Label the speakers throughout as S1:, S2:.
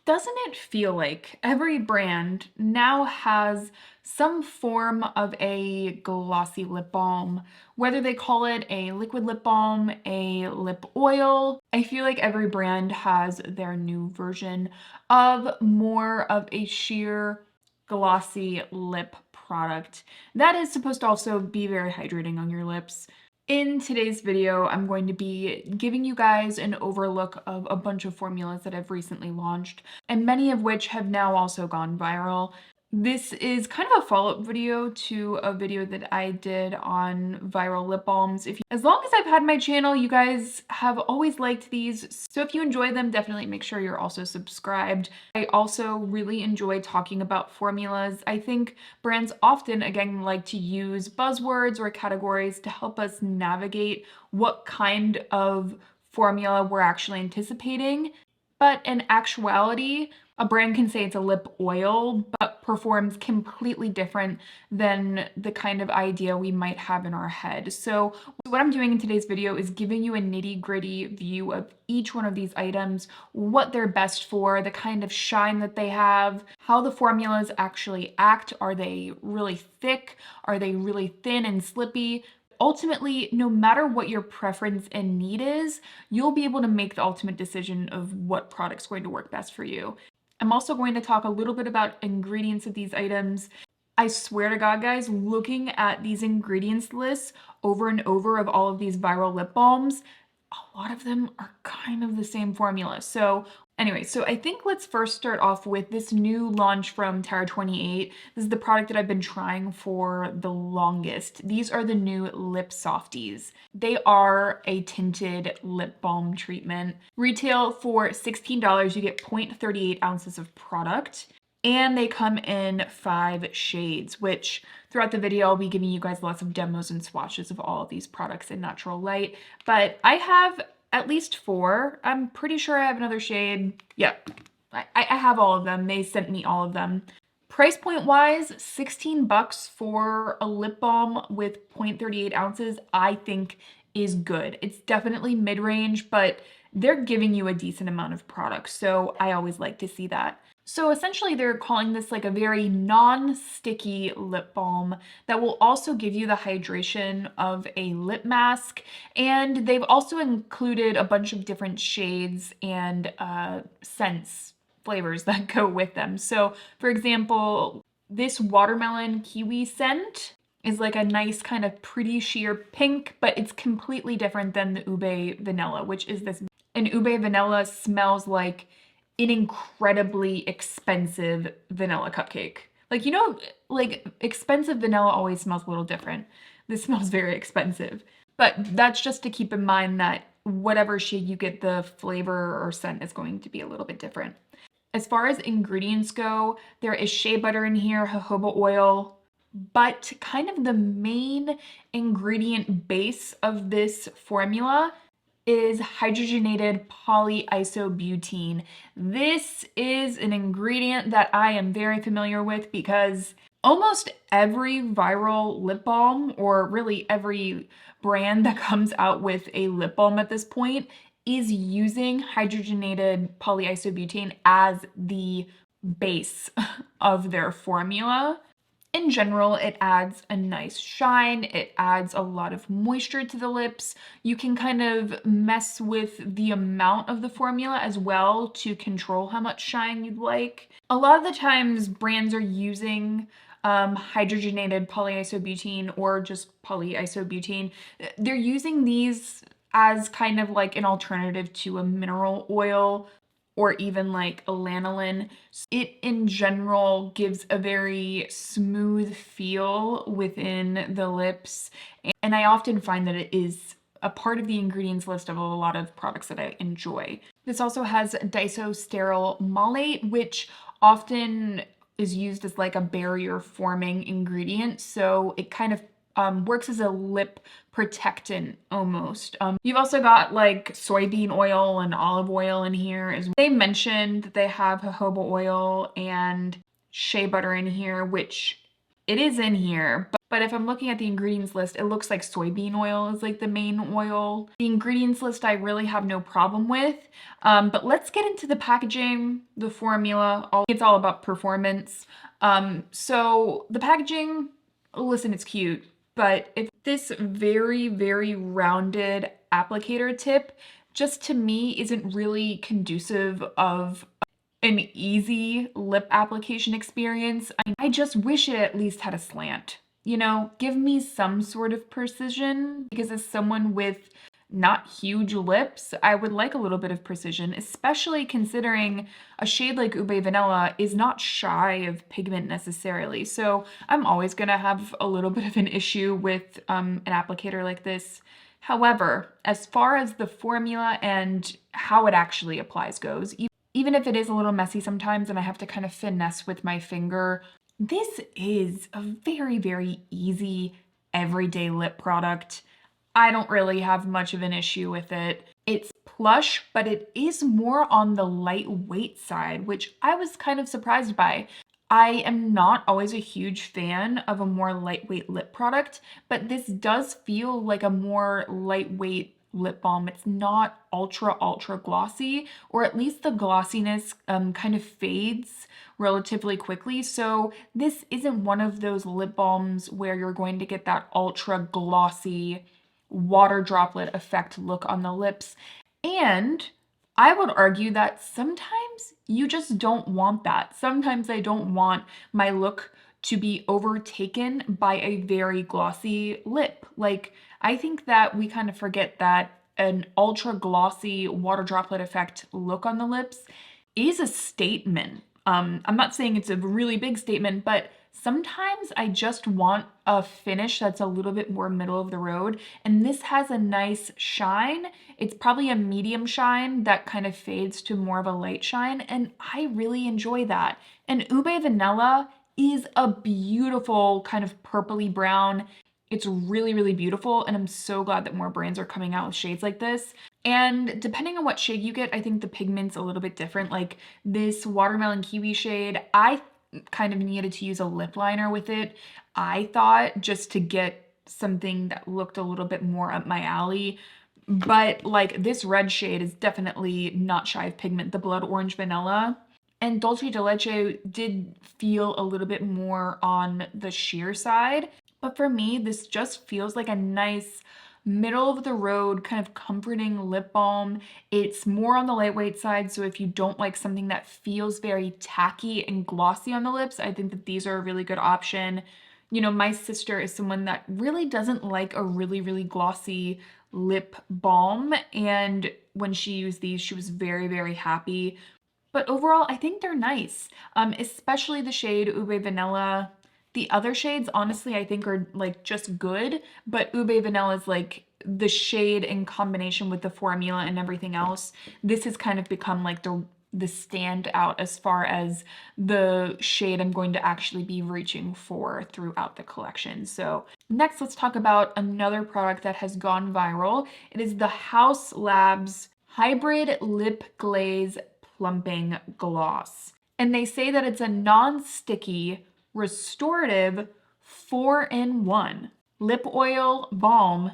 S1: Doesn't it feel like every brand now has some form of a glossy lip balm? Whether they call it a liquid lip balm, a lip oil, I feel like every brand has their new version of more of a sheer glossy lip product that is supposed to also be very hydrating on your lips. In today's video, I'm going to be giving you guys an overlook of a bunch of formulas that I've recently launched, and many of which have now also gone viral. This is kind of a follow-up video to a video that I did on viral lip balms. As long as I've had my channel, you guys have always liked these, so if you enjoy them, definitely make sure you're also subscribed. I also really enjoy talking about formulas. I think brands often, again, like to use buzzwords or categories to help us navigate what kind of formula we're actually anticipating. But in actuality, a brand can say it's a lip oil, but performs completely different than the kind of idea we might have in our head. So what I'm doing in today's video is giving you a nitty-gritty view of each one of these items, what they're best for, the kind of shine that they have, how the formulas actually act. Are they really thick? Are they really thin and slippy? Ultimately, no matter what your preference and need is, you'll be able to make the ultimate decision of what product's going to work best for you. I'm also going to talk a little bit about ingredients of these items. I swear to God, guys, looking at these ingredients lists over and over of all of these viral lip balms, a lot of them are kind of the same formula. So anyway, so I think let's first start off with this new launch from Terra 28. This is the product that I've been trying for the longest. These are the new lip softies. They are a tinted lip balm treatment. Retail for $16, you get 0.38 ounces of product. And they come in 5 shades, which throughout the video, I'll be giving you guys lots of demos and swatches of all of these products in natural light. But I have at least 4. I'm pretty sure I have another shade. Yep, I have all of them. They sent me all of them. Price point wise, 16 bucks for a lip balm with 0.38 ounces, I think is good. It's definitely mid-range, but they're giving you a decent amount of product, so I always like to see that. So essentially they're calling this like a very non-sticky lip balm that will also give you the hydration of a lip mask. And they've also included a bunch of different shades and scents, flavors that go with them. So for example, this watermelon kiwi scent is like a nice kind of pretty sheer pink, but it's completely different than the ube vanilla, which is this. And ube vanilla smells like an incredibly expensive vanilla cupcake. Like, you know, like expensive vanilla always smells a little different. This smells very expensive. But that's just to keep in mind that whatever shade you get, the flavor or scent is going to be a little bit different. As far as ingredients go, there is shea butter in here, jojoba oil, but kind of the main ingredient base of this formula is hydrogenated polyisobutene. This is an ingredient that I am very familiar with because almost every viral lip balm, or really every brand that comes out with a lip balm at this point, is using hydrogenated polyisobutene as the base of their formula. In general, it adds a nice shine, it adds a lot of moisture to the lips. You can kind of mess with the amount of the formula as well to control how much shine you'd like. A lot of the times brands are using hydrogenated polyisobutene or just polyisobutene. They're using these as kind of like an alternative to a mineral oil or even like a lanolin. It in general gives a very smooth feel within the lips. And I often find that it is a part of the ingredients list of a lot of products that I enjoy. This also has disosteryl malate, which often is used as like a barrier forming ingredient. So it kind of works as a lip protectant almost. You've also got like soybean oil and olive oil in here. They mentioned that they have jojoba oil and shea butter in here, which it is in here, but if I'm looking at the ingredients list, it looks like soybean oil is like the main oil. The ingredients list I really have no problem with, but let's get into the packaging, the formula. It's all about performance. So the packaging, listen, it's cute, but if this very, very rounded applicator tip just to me isn't really conducive of an easy lip application experience. I just wish it at least had a slant. You know, give me some sort of precision because as someone with not huge lips, I would like a little bit of precision, especially considering a shade like Ube Vanilla is not shy of pigment necessarily. So I'm always gonna have a little bit of an issue with an applicator like this. However, as far as the formula and how it actually applies goes, even if it is a little messy sometimes and I have to kind of finesse with my finger, this is a very, very easy everyday lip product. I don't really have much of an issue with it. It's plush, but it is more on the lightweight side, which I was kind of surprised by. I am not always a huge fan of a more lightweight lip product, but this does feel like a more lightweight lip balm. It's not ultra glossy, or at least the glossiness kind of fades relatively quickly. So this isn't one of those lip balms where you're going to get that ultra glossy water droplet effect look on the lips. And I would argue that sometimes you just don't want that. Sometimes I don't want my look to be overtaken by a very glossy lip. Like, I think that we kind of forget that an ultra glossy water droplet effect look on the lips is a statement. I'm not saying it's a really big statement, but sometimes I just want a finish that's a little bit more middle of the road, and this has a nice shine. It's probably a medium shine that kind of fades to more of a light shine, and I really enjoy that. And Ube Vanilla is a beautiful kind of purpley brown. It's really, really beautiful, and I'm so glad that more brands are coming out with shades like this. And depending on what shade you get, I think the pigment's a little bit different. Like this watermelon kiwi shade, I kind of needed to use a lip liner with it, I thought, just to get something that looked a little bit more up my alley. But like this red shade is definitely not shy of pigment, the blood orange vanilla. And Dulce de Leche did feel a little bit more on the sheer side. But for me, this just feels like a nice middle of the road kind of comforting lip balm. It's more on the lightweight side, so if you don't like something that feels very tacky and glossy on the lips, I think that these are a really good option. You know, my sister is someone that really doesn't like a really, really glossy lip balm, and when she used these, she was very, very happy. But overall, I think they're nice, especially the shade Ube Vanilla. The other shades, honestly, I think are like just good, but Ube Vanilla is like the shade in combination with the formula and everything else. This has kind of become like the standout as far as the shade I'm going to actually be reaching for throughout the collection. So next, let's talk about another product that has gone viral. It is the Haus Labs Hybrid Lip Glaze Plumping Gloss. And they say that it's a non-sticky, restorative 4-in-1 lip oil, balm,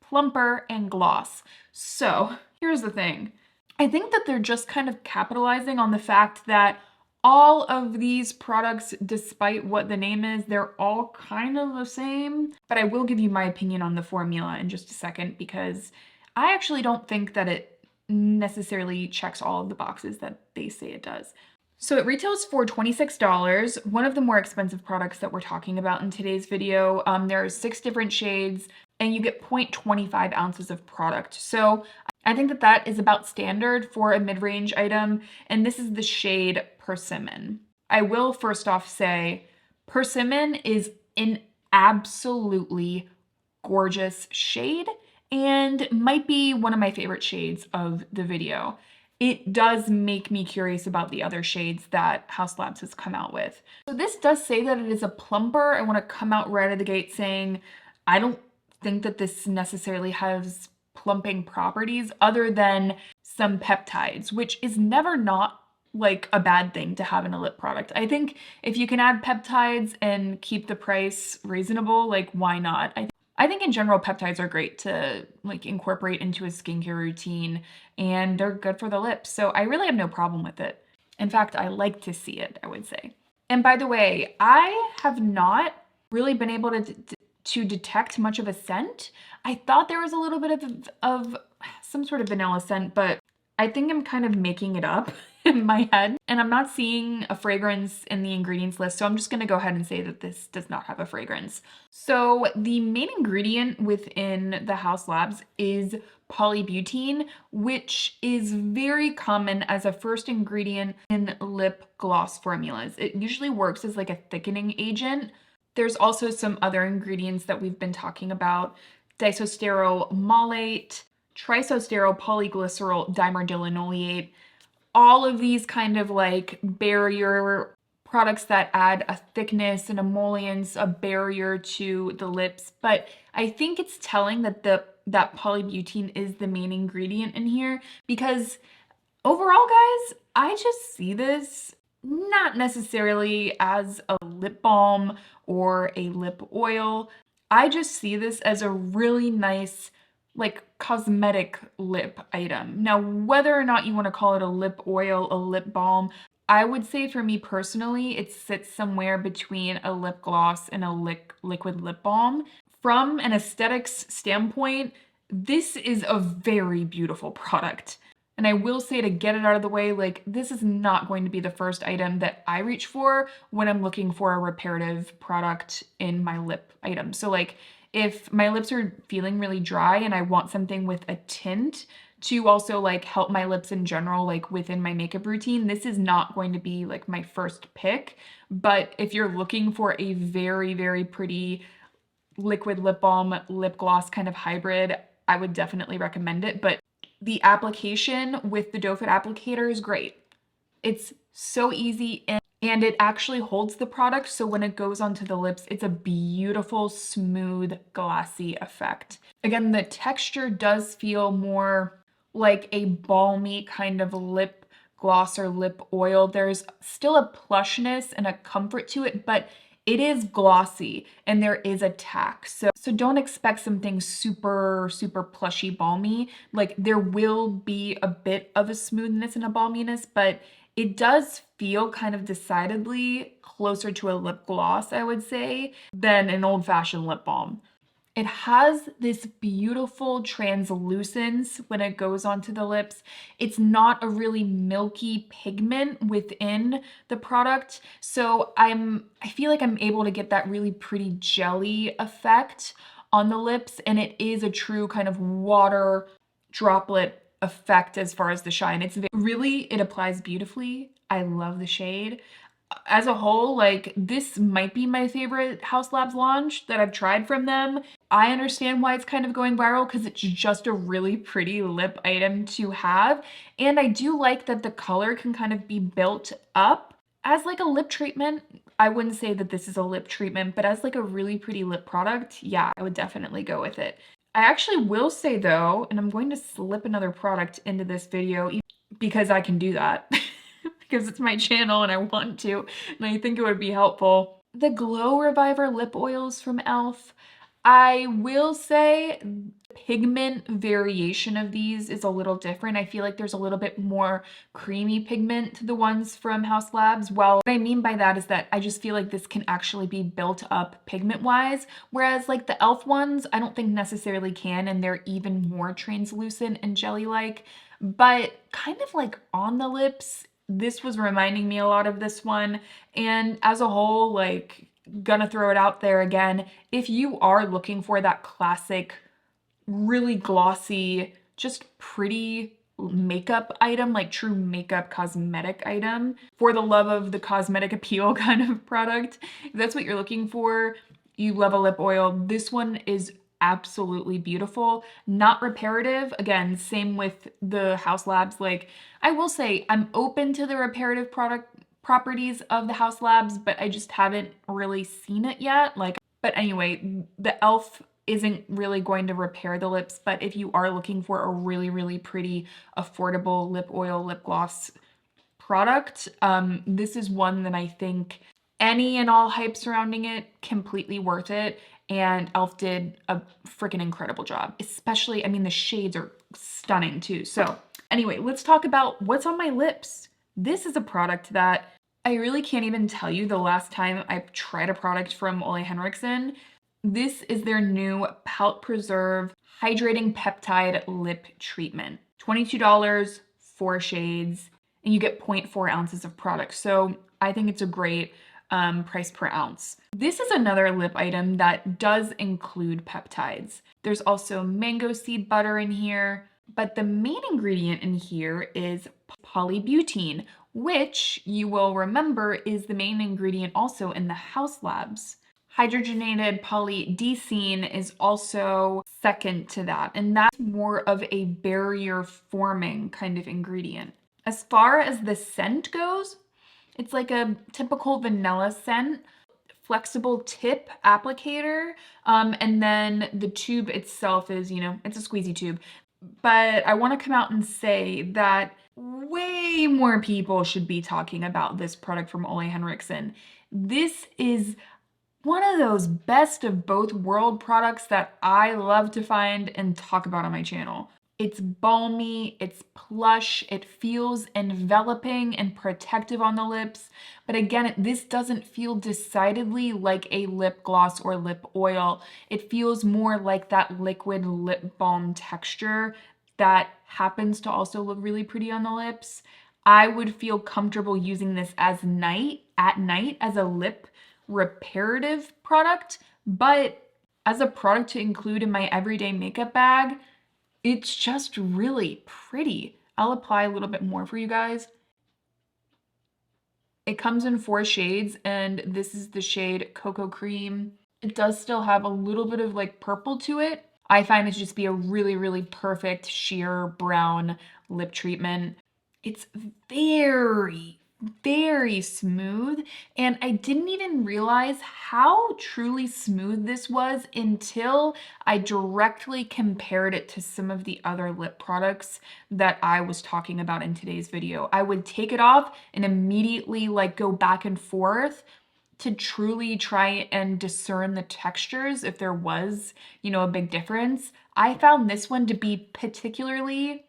S1: plumper, and gloss. So here's the thing. I think that they're just kind of capitalizing on the fact that all of these products, despite what the name is, they're all kind of the same. But I will give you my opinion on the formula in just a second, because I actually don't think that it necessarily checks all of the boxes that they say it does. So it retails for $26, one of the more expensive products that we're talking about in today's video. There are 6 different shades, and you get 0.25 ounces of product. So I think that that is about standard for a mid-range item, and this is the shade Persimmon. I will first off say, Persimmon is an absolutely gorgeous shade, and might be one of my favorite shades of the video. It does make me curious about the other shades that Haus Labs has come out with. So this does say that it is a plumper. I want to come out right out of the gate saying I don't think that this necessarily has plumping properties other than some peptides, which is never not like a bad thing to have in a lip product. I think if you can add peptides and keep the price reasonable, like why not? I think in general peptides are great to like incorporate into a skincare routine, and they're good for the lips. So I really have no problem with it. In fact, I like to see it, I would say. And by the way, I have not really been able to detect much of a scent. I thought there was a little bit of some sort of vanilla scent, but I think I'm kind of making it up in my head. And I'm not seeing a fragrance in the ingredients list, so I'm just gonna go ahead and say that this does not have a fragrance. So the main ingredient within the Haus Labs is polybutene, which is very common as a first ingredient in lip gloss formulas. It usually works as like a thickening agent. There's also some other ingredients that we've been talking about: disosteryl malate, trisosteryl polyglycerol dimerdilinoleate. All of these kind of like barrier products that add a thickness and emollients, a barrier to the lips. But I think it's telling that that polybutene is the main ingredient in here, because overall, guys, I just see this not necessarily as a lip balm or a lip oil. I just see this as a really nice, like, cosmetic lip item. Now, whether or not you want to call it a lip oil, a lip balm, I would say for me personally, it sits somewhere between a lip gloss and a liquid lip balm. From an aesthetics standpoint, this is a very beautiful product. And I will say, to get it out of the way, like, this is not going to be the first item that I reach for when I'm looking for a reparative product in my lip item. So like, if my lips are feeling really dry and I want something with a tint to also like help my lips in general, like within my makeup routine, this is not going to be like my first pick. But if you're looking for a very, very pretty liquid lip balm, lip gloss kind of hybrid, I would definitely recommend it. But the application with the Doe Foot applicator is great. It's so easy, and it actually holds the product, so when it goes onto the lips, it's a beautiful, smooth, glossy effect. Again, the texture does feel more like a balmy kind of lip gloss or lip oil. There's still a plushness and a comfort to it, but it is glossy and there is a tack. So don't expect something super, super plushy balmy. Like, there will be a bit of a smoothness and a balminess, but it does feel kind of decidedly closer to a lip gloss, I would say, than an old-fashioned lip balm. It has this beautiful translucence when it goes onto the lips. It's not a really milky pigment within the product, so I feel like I'm able to get that really pretty jelly effect on the lips, and it is a true kind of water droplet effect as far as the shine. It applies beautifully. I love the shade. As a whole, like, this might be my favorite Haus Labs launch that I've tried from them. I understand why it's kind of going viral, because it's just a really pretty lip item to have. And I do like that the color can kind of be built up as like a lip treatment. I wouldn't say that this is a lip treatment, but as like a really pretty lip product, yeah, I would definitely go with it. I actually will say though, and I'm going to slip another product into this video because I can do that. Because it's my channel and I want to, and I think it would be helpful. The Glow Reviver lip oils from e.l.f. I will say the pigment variation of these is a little different. I feel like there's a little bit more creamy pigment to the ones from Haus Labs. Well, what I mean by that is that I just feel like this can actually be built up pigment-wise, whereas like the e.l.f. ones, I don't think necessarily can, and they're even more translucent and jelly-like. But kind of like on the lips, this was reminding me a lot of this one. And as a whole, like, gonna throw it out there again, if you are looking for that classic, really glossy, just pretty makeup item, like true makeup cosmetic item, for the love of the cosmetic appeal kind of product, if that's what you're looking for, you love a lip oil, this one is absolutely beautiful. Not reparative. Again, same with the Haus Labs. Like, I will say I'm open to the reparative properties of the Haus Labs, but I just haven't really seen it yet. Like, but anyway, the e.l.f. isn't really going to repair the lips, but if you are looking for a really, really pretty, affordable lip oil, lip gloss product. This is one that I think any and all hype surrounding it, completely worth it. And e.l.f. did a freaking incredible job. Especially, I mean, the shades are stunning too. So anyway, let's talk about what's on my lips. This is a product that I really can't even tell you the last time I tried a product from Ole Henriksen. This is their new Pout Preserve Hydrating Peptide Lip Treatment. $22, 4 shades, and you get 0.4 ounces of product. So I think it's a great price per ounce. This is another lip item that does include peptides. There's also mango seed butter in here, but the main ingredient in here is polybutene, which you will remember is the main ingredient also in the House Labs. Hydrogenated polydecene is also second to that, and that's more of a barrier forming kind of ingredient. As far as the scent goes, it's like a typical vanilla scent, flexible tip applicator, and then the tube itself is, you know, it's a squeezy tube. But I want to come out and say that way more people should be talking about this product from Ole Henriksen. This is one of those best of both world products that I love to find and talk about on my channel. It's balmy, it's plush, it feels enveloping and protective on the lips. But again, this doesn't feel decidedly like a lip gloss or lip oil. It feels more like that liquid lip balm texture that happens to also look really pretty on the lips. I would feel comfortable using this at night as a lip reparative product, but as a product to include in my everyday makeup bag, it's just really pretty. I'll apply a little bit more for you guys. It comes in 4 shades, and this is the shade Cocoa Cream. It does still have a little bit of like purple to it. I find it to just be a really, really perfect sheer brown lip treatment. It's very, very smooth, and I didn't even realize how truly smooth this was until I directly compared it to some of the other lip products that I was talking about in today's video. I would take it off and immediately like go back and forth to truly try and discern the textures if there was, you know, a big difference. I found this one to be particularly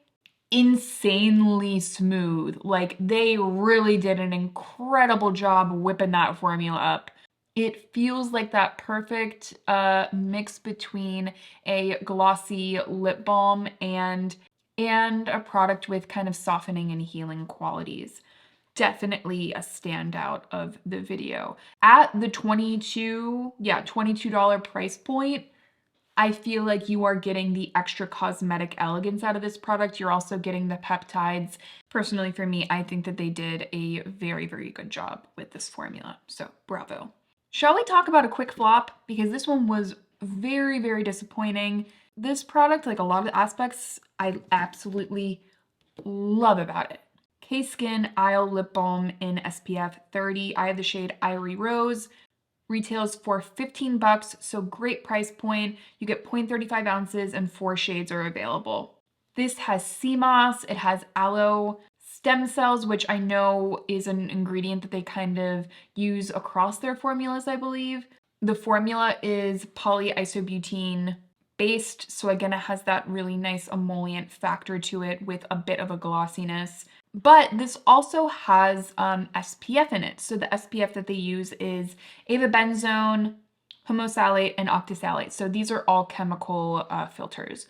S1: insanely smooth. Like, they really did an incredible job whipping that formula up. It feels like that perfect mix between a glossy lip balm and a product with kind of softening and healing qualities. Definitely a standout of the video. At the $22 price point, I feel like you are getting the extra cosmetic elegance out of this product. You're also getting the peptides. Personally, for me, I think that they did a very, very good job with this formula. So bravo. Shall we talk about a quick flop? Because this one was very, very disappointing. This product, like a lot of the aspects, I absolutely love about it. K-Skin Isle Lip Balm in SPF 30. I have the shade Ivory Rose. Retails for 15 bucks, so great price point. You get 0.35 ounces and 4 shades are available. This has sea moss, it has aloe stem cells, which I know is an ingredient that they kind of use across their formulas, I believe. The formula is polyisobutene based, so again, it has that really nice emollient factor to it with a bit of a glossiness. But this also has SPF in it. So the SPF that they use is avobenzone, homosalate, and octisalate. So these are all chemical filters.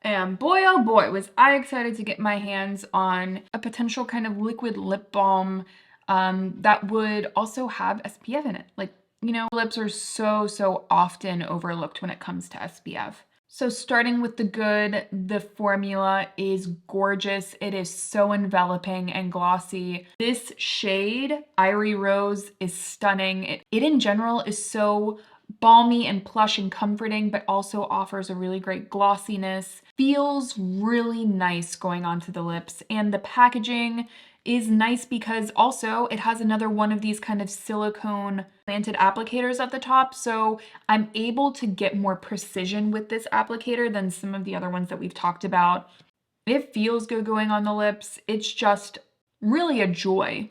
S1: And boy, oh boy, was I excited to get my hands on a potential kind of liquid lip balm that would also have SPF in it. Like, you know, lips are so often overlooked when it comes to SPF. So starting with the good, the formula is gorgeous. It is so enveloping and glossy. This shade, Ivory Rose, is stunning. It in general is so balmy and plush and comforting, but also offers a really great glossiness. Feels really nice going onto the lips, and the packaging is nice because also it has another one of these kind of silicone planted applicators at the top, so I'm able to get more precision with this applicator than some of the other ones that we've talked about. It feels good going on the lips. It's just really a joy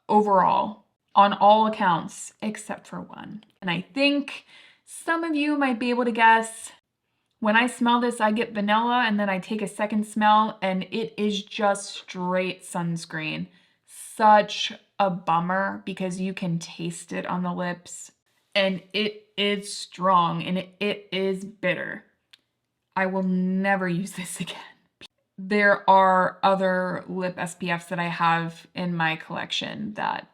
S1: overall on all accounts except for one. And I think some of you might be able to guess. When I smell this, I get vanilla and then I take a second smell and it is just straight sunscreen. Such a bummer because you can taste it on the lips and it is strong and it is bitter. I will never use this again. There are other lip SPFs that I have in my collection that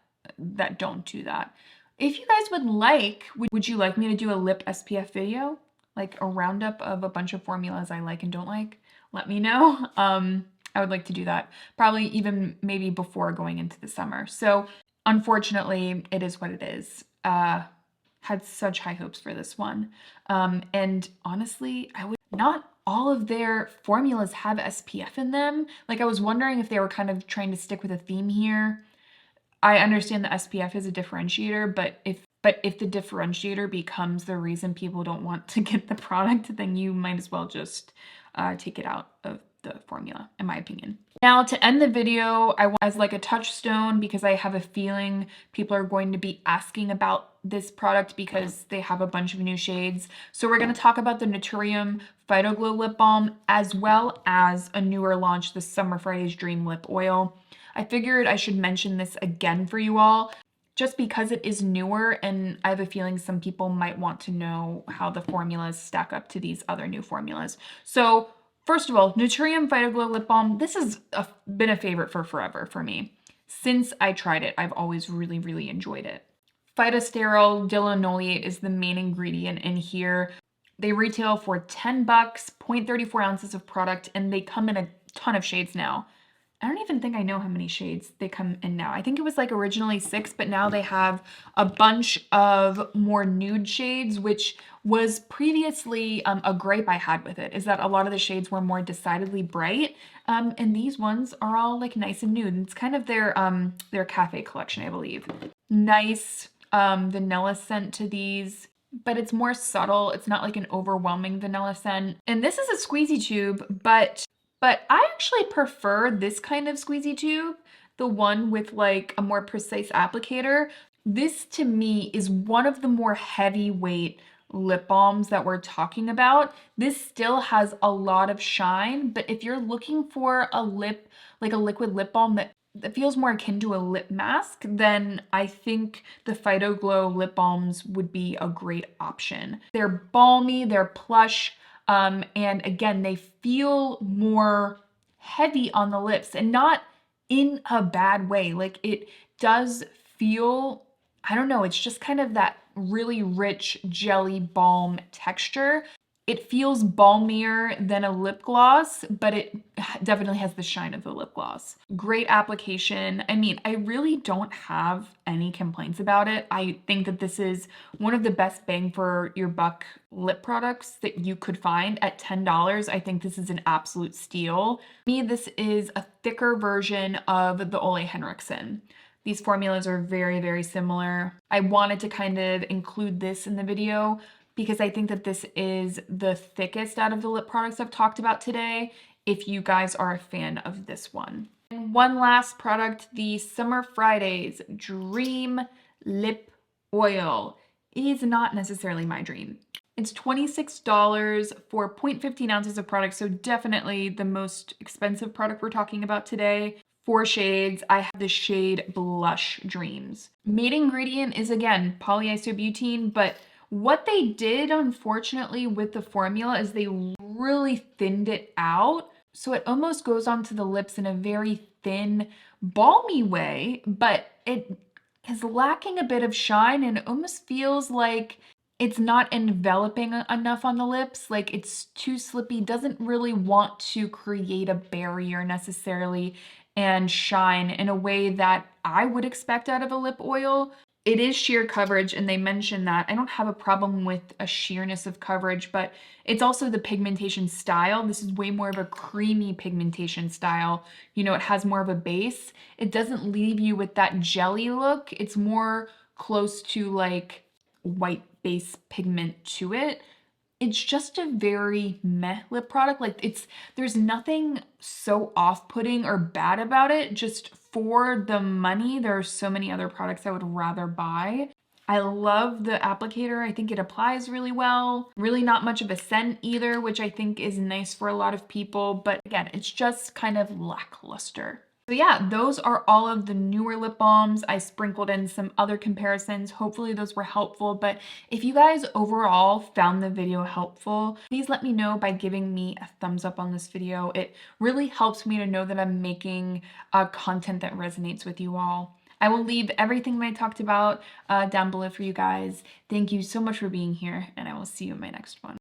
S1: don't do that. If you guys would like, would you like me to do a lip SPF video? Like a roundup of a bunch of formulas I like and don't like? Let me know. I would like to do that. Probably even maybe before going into the summer. So unfortunately, it is what it is. Had such high hopes for this one. And honestly, I would not all of their formulas have SPF in them. Like I was wondering if they were kind of trying to stick with a theme here. I understand the SPF is a differentiator, but if the differentiator becomes the reason people don't want to get the product, then you might as well just take it out of the formula, in my opinion. Now to end the video, I want as like a touchstone because I have a feeling people are going to be asking about this product because they have a bunch of new shades. So we're going to talk about the Naturium Phyto Glow Lip Balm as well as a newer launch, the Summer Fridays Dream Lip Oil. I figured I should mention this again for you all just because it is newer and I have a feeling some people might want to know how the formulas stack up to these other new formulas. So first of all, Naturium Phyto Glow Lip Balm. This has been a favorite for forever for me. Since I tried it, I've always really, really enjoyed it. Phytosterol dilanoleate is the main ingredient in here. They retail for 10 bucks, 0.34 ounces of product, and they come in a ton of shades now. I don't even think I know how many shades they come in now. I think it was like originally 6, but now they have a bunch of more nude shades, which was previously a gripe I had with it, is that a lot of the shades were more decidedly bright, and these ones are all like nice and nude. It's kind of their cafe collection, I believe. Nice vanilla scent to these, but it's more subtle. It's not like an overwhelming vanilla scent. And this is a squeezy tube, but I actually prefer this kind of squeezy tube, the one with like a more precise applicator. This to me is one of the more heavyweight lip balms that we're talking about. This still has a lot of shine, but if you're looking for a lip, like a liquid lip balm that feels more akin to a lip mask, then I think the Phyto Glow lip balms would be a great option. They're balmy, they're plush, and again, they feel more heavy on the lips and not in a bad way. Like it does feel, I don't know, it's just kind of that really rich jelly balm texture. It feels balmier than a lip gloss, but it definitely has the shine of the lip gloss. Great application. I mean, I really don't have any complaints about it. I think that this is one of the best bang for your buck lip products that you could find at $10. I think this is an absolute steal. For me, this is a thicker version of the Ole Henriksen. These formulas are very, very similar. I wanted to kind of include this in the video because I think that this is the thickest out of the lip products I've talked about today, if you guys are a fan of this one. And one last product, the Summer Fridays Dream Lip Oil. It is not necessarily my dream. It's $26 for 0.15 ounces of product, so definitely the most expensive product we're talking about today. 4 shades. I have the shade Blush Dreams. Main ingredient is, again, polyisobutene, but what they did, unfortunately, with the formula is they really thinned it out. So it almost goes onto the lips in a very thin, balmy way, but it is lacking a bit of shine and it almost feels like it's not enveloping enough on the lips. Like it's too slippy, doesn't really want to create a barrier necessarily and shine in a way that I would expect out of a lip oil. It is sheer coverage, and they mention that. I don't have a problem with a sheerness of coverage, but it's also the pigmentation style. This is way more of a creamy pigmentation style. You know, it has more of a base. It doesn't leave you with that jelly look. It's more close to like white base pigment to it. It's just a very meh lip product. Like there's nothing so off-putting or bad about it, just for the money, there are so many other products I would rather buy. I love the applicator. I think it applies really well. Really not much of a scent either, which I think is nice for a lot of people. But again, it's just kind of lackluster. So yeah, those are all of the newer lip balms. I sprinkled in some other comparisons. Hopefully those were helpful. But if you guys overall found the video helpful, please let me know by giving me a thumbs up on this video. It really helps me to know that I'm making content that resonates with you all. I will leave everything that I talked about down below for you guys. Thank you so much for being here, and I will see you in my next one.